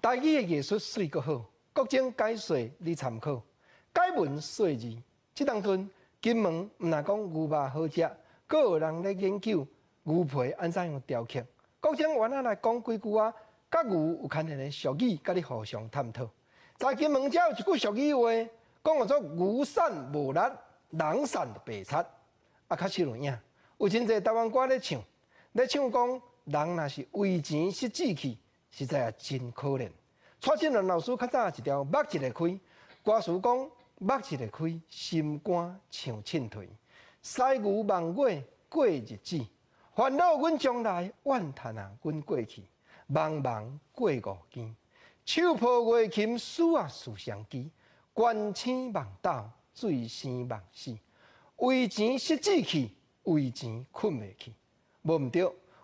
台语的艺术水阁好，国情解说你参考。解文说字，这当中金门毋但讲牛肉好食，阁有人咧研究牛皮安怎样雕刻。国情原来讲几句啊，甲牛有牵连的俗语，甲你互相探讨。在金门才有一句俗语话，讲做牛瘦无力，人瘦白贼。啊，确实有影，有真侪台湾歌咧唱讲人若是为钱失志气。实在也真可怜。蔡振南老师较早一条目一个开，歌词讲目一个开，心肝像凊退。西牛望月过日子，烦恼阮将来，怨叹啊阮过去。茫茫过五更，手抱月琴思啊思相机。关星望斗，醉生梦死。为钱失志气，为钱困袂去。无毋对，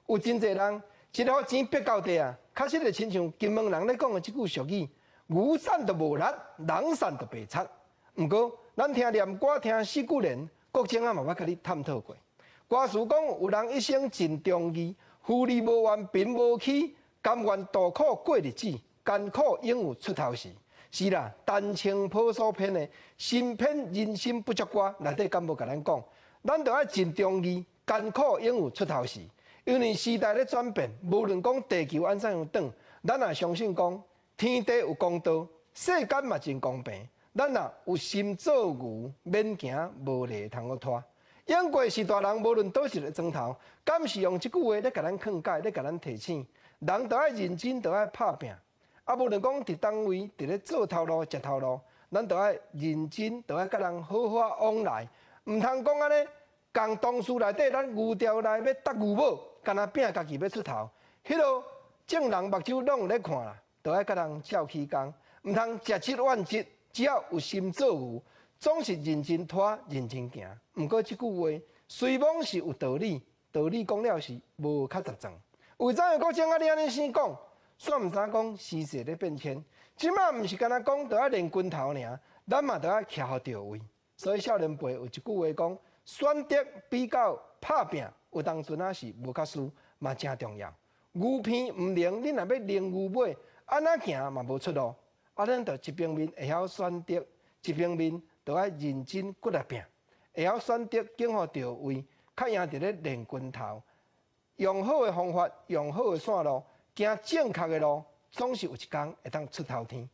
有真侪人一个钱逼到底啊！确实就亲像金门人咧讲的这句俗语：牛瘦就无力，人瘦就白贼。毋过，咱听念歌听四句联，国情啊嘛捌甲你探讨过。歌词讲有人一生尽忠义，富利无完贫无起，甘愿度苦过日子，艰苦应有出头时。是啦，单情朴素篇的心篇人心不足歌内底敢无甲咱讲，咱着爱尽忠义，艰苦应有出头时。因为时代咧转变，无论讲地球安怎样转，咱也相信讲天地有公道，世间嘛真公平。咱若有心做牛，免惊无犁通拖。演过是大人，无论倒一个砖头，敢是用即句话咧甲咱劝解，咧甲咱提醒。人着爱认真，着爱拍拼。啊，无论讲伫单位，伫咧做头路、食头路，咱着爱认真，着爱甲人好好往来，毋通讲安尼。共同事内底，咱牛条内要搭牛母，干那拼家己要出头，迄落众人目睭拢有咧看啦，着爱甲人照起工，毋通食七怨七，只要有心做牛，总是认真拖、认真行。毋过即句话虽讲是有道理，道理讲了是无较十全。为怎样国情啊？你安尼先讲，煞毋知讲时势咧变迁。即摆毋是干那讲着爱练拳头尔，咱嘛着爱徛好着位。所以少年辈有一句话讲。选择比较拍拼，有当阵啊是无较输，嘛真重要。牛片毋灵，你若要练牛尾，安怎行嘛无出路。啊，咱着一方面会晓选择，一方面着爱认真骨力拼，会晓选择拣好着位，较赢伫咧练拳头。用好的方法，用好的线路，行正确的路，总是有一天会当出头天。